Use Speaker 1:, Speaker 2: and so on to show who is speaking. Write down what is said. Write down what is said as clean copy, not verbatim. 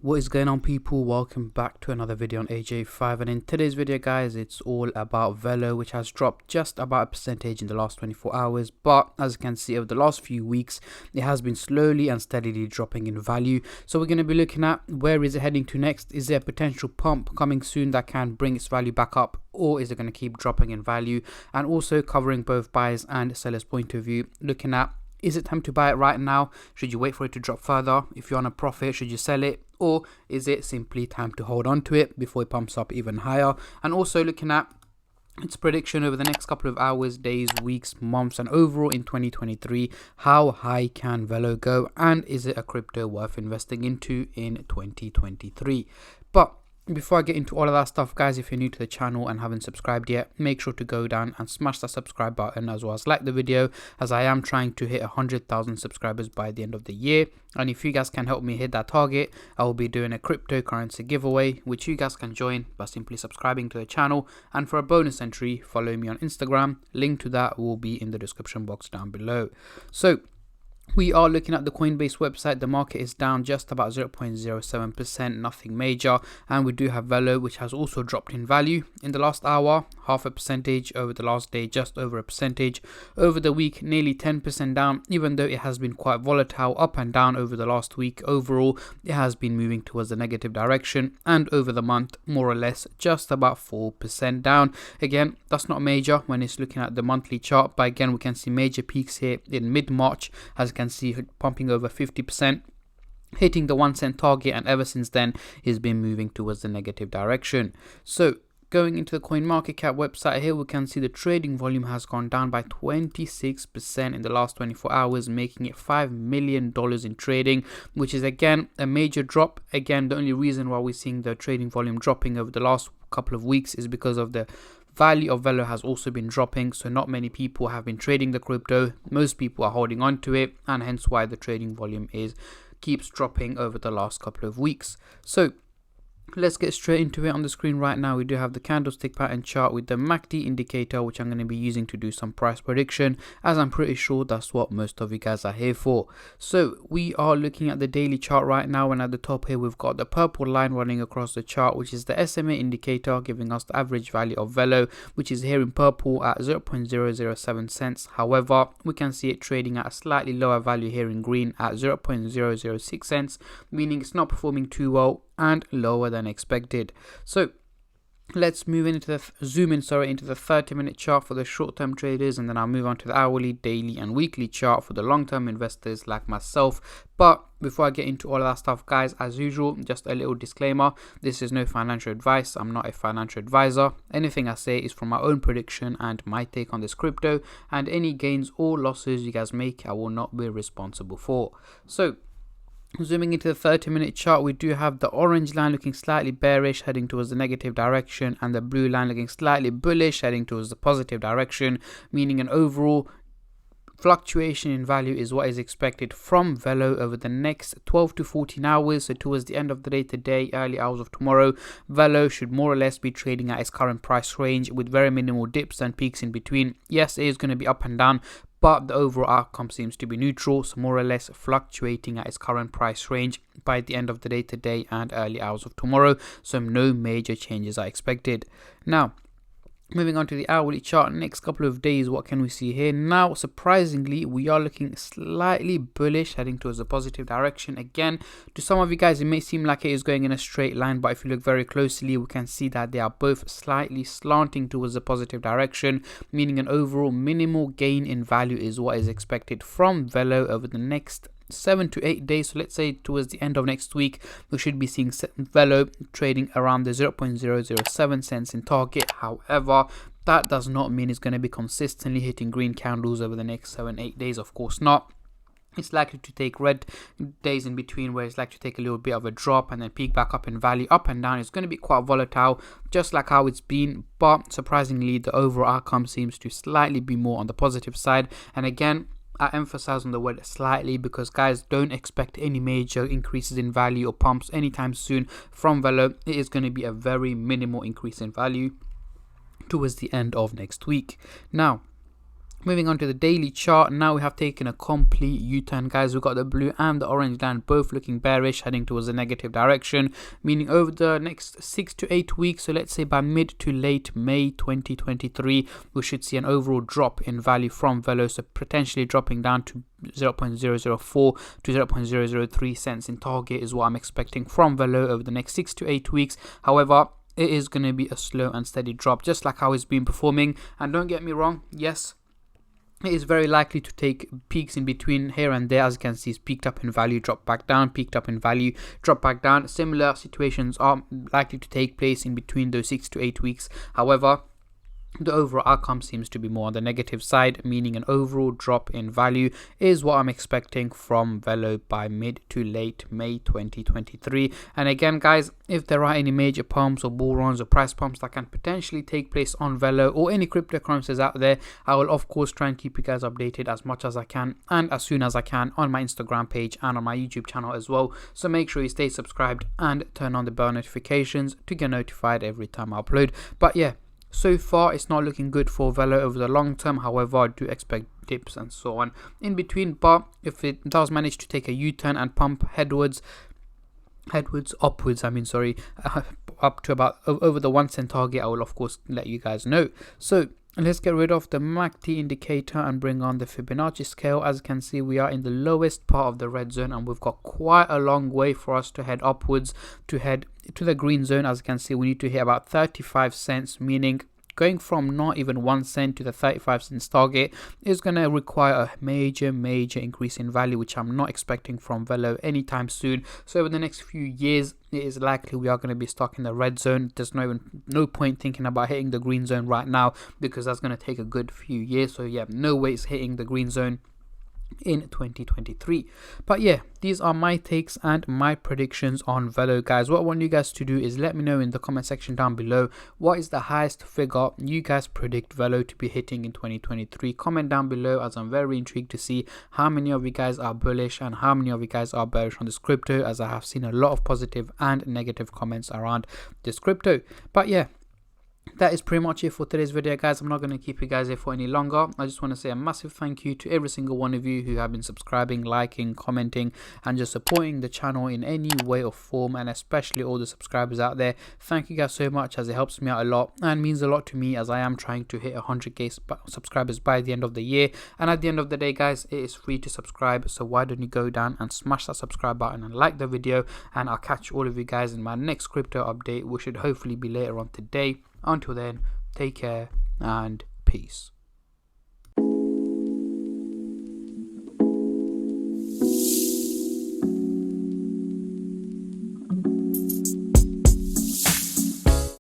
Speaker 1: What is going on, people? Welcome back to another video on AJ5, and in today's video guys, it's all about Velo, which has dropped just about a percentage in the last 24 hours, but as you can see over the last few weeks it has been slowly and steadily dropping in value. So we're going to be looking at where is it heading to next. Is there a potential pump coming soon that can bring its value back up, or is it going to keep dropping in value? And also covering both buyers and sellers point of view, looking at, is it time to buy it right now? Should you wait for it to drop further? If you're on a profit, should you sell it? Or is it simply time to hold on to it before it pumps up even higher? And also looking at its prediction over the next couple of hours, days, weeks, months, and overall in 2023, how high can Velo go? And is it a crypto worth investing into in 2023? But before I get into all of that stuff, guys, if you're new to the channel and haven't subscribed yet, make sure to go down and smash that subscribe button, as well as like the video, as I am trying to hit 100,000 subscribers by the end of the year. And if you guys can help me hit that target, I will be doing a cryptocurrency giveaway, which you guys can join by simply subscribing to the channel. And for a bonus entry, follow me on Instagram. Link to that will be in the description box down below. So we are looking at the Coinbase website. The market is down just about 0.07%, nothing major. And we do have Velo, which has also dropped in value in the last hour, 0.5%. Over the last day, just over 1%. Over the week, nearly 10% down, even though it has been quite volatile up and down over the last week. Overall, it has been moving towards the negative direction. And over the month, more or less, just about 4% down. Again, that's not major when it's looking at the monthly chart. But again, we can see major peaks here in mid-March, as can see pumping over 50%, hitting the 1 cent target, and ever since then it's been moving towards the negative direction. So going into the CoinMarketCap website here, we can see the trading volume has gone down by 26% in the last 24 hours, making it $5 million in trading, which is again a major drop. Again, the only reason why we're seeing the trading volume dropping over the last couple of weeks is because of the value of Velo has also been dropping, so not many people have been trading the crypto. Most people are holding on to it, and hence why the trading volume keeps dropping over the last couple of weeks. So let's get straight into it. On the screen right now, we do have the candlestick pattern chart with the MACD indicator, which I'm going to be using to do some price prediction, as I'm pretty sure that's what most of you guys are here for. So we are looking at the daily chart right now, and at the top here we've got the purple line running across the chart, which is the SMA indicator, giving us the average value of Velo, which is here in purple at 0.007 cents. However, we can see it trading at a slightly lower value here in green at 0.006 cents, meaning it's not performing too well and lower than expected. So let's zoom in into the 30-minute chart for the short-term traders, and then I'll move on to the hourly, daily, and weekly chart for the long-term investors like myself. But before I get into all of that stuff, guys, as usual, just a little disclaimer: this is no financial advice. I'm not a financial advisor. Anything I say is from my own prediction and my take on this crypto, and any gains or losses you guys make, I will not be responsible for. So zooming into the 30-minute chart, we do have the orange line looking slightly bearish, heading towards the negative direction, and the blue line looking slightly bullish, heading towards the positive direction, meaning an overall fluctuation in value is what is expected from Velo over the next 12 to 14 hours. So towards the end of the day today, early hours of tomorrow, Velo should more or less be trading at its current price range with very minimal dips and peaks in between. Yes, it is going to be up and down, but the overall outcome seems to be neutral, so more or less fluctuating at its current price range by the end of the day today and early hours of tomorrow. So no major changes are expected. Now, moving on to the hourly chart, next couple of days, what can we see here? Now, surprisingly, we are looking slightly bullish, heading towards the positive direction. Again, to some of you guys, it may seem like it is going in a straight line, but if you look very closely, we can see that they are both slightly slanting towards the positive direction, meaning an overall minimal gain in value is what is expected from Velo over the next 7 to 8 days. So let's say towards the end of next week, we should be seeing Velo trading around the 0.007 cents in target. However, that does not mean it's going to be consistently hitting green candles over the next 7-8 days. Of course not. It's likely to take red days in between, where it's likely to take a little bit of a drop and then peak back up in value. Up and down, it's going to be quite volatile, just like how it's been. But surprisingly, the overall outcome seems to slightly be more on the positive side. And again, I emphasize on the word slightly, because guys, don't expect any major increases in value or pumps anytime soon from Velo. It is going to be a very minimal increase in value towards the end of next week. Now, Moving on to the daily chart, now we have taken a complete U-turn, guys. We've got the blue and the orange line both looking bearish, heading towards a negative direction, meaning over the next 6 to 8 weeks, so let's say by mid to late May 2023, we should see an overall drop in value from Velo, so potentially dropping down to 0.004 to 0.003 cents in target is what I'm expecting from Velo over the next 6 to 8 weeks. However, it is going to be a slow and steady drop, just like how it's been performing. And don't get me wrong, yes, it is very likely to take peaks in between here and there. As you can see, it's peaked up in value, dropped back down, peaked up in value, dropped back down. Similar situations are likely to take place in between those 6 to 8 weeks. However, the overall outcome seems to be more on the negative side, meaning an overall drop in value is what I'm expecting from Velo by mid to late May 2023. And again, guys, if there are any major pumps or bull runs or price pumps that can potentially take place on Velo or any cryptocurrencies out there, I will of course try and keep you guys updated as much as I can and as soon as I can on my Instagram page and on my YouTube channel as well. So make sure you stay subscribed and turn on the bell notifications to get notified every time I upload. But yeah, so far it's not looking good for Velo over the long term. However, I do expect dips and so on in between, but if it does manage to take a U-turn and pump upwards, up to about over the 1 cent target, I will of course let you guys know. So let's get rid of the MACD indicator and bring on the Fibonacci scale. As you can see, we are in the lowest part of the red zone and we've got quite a long way for us to head upwards to head to the green zone. As you can see, we need to hit about 35 cents, meaning going from not even 1 cent to the 35 cents target is going to require a major increase in value, which I'm not expecting from Velo anytime soon. So over the next few years, it is likely we are going to be stuck in the red zone. There's no point thinking about hitting the green zone right now, because that's going to take a good few years. So yeah, no way it's hitting the green zone in 2023. But yeah, these are my takes and my predictions on Velo, guys. What I want you guys to do is let me know in the comment section down below, what is the highest figure you guys predict Velo to be hitting in 2023. Comment down below, as I'm very intrigued to see how many of you guys are bullish and how many of you guys are bearish on this crypto, as I have seen a lot of positive and negative comments around this crypto. But yeah, that is pretty much it for today's video, guys. I'm not going to keep you guys here for any longer. I just want to say a massive thank you to every single one of you who have been subscribing, liking, commenting, and just supporting the channel in any way or form, and especially all the subscribers out there. Thank you guys so much, as it helps me out a lot and means a lot to me, as I am trying to hit 100k subscribers by the end of the year. And at the end of the day, guys, it is free to subscribe, so why don't you go down and smash that subscribe button and like the video, and I'll catch all of you guys in my next crypto update, which should hopefully be later on today. Until then, take care and peace.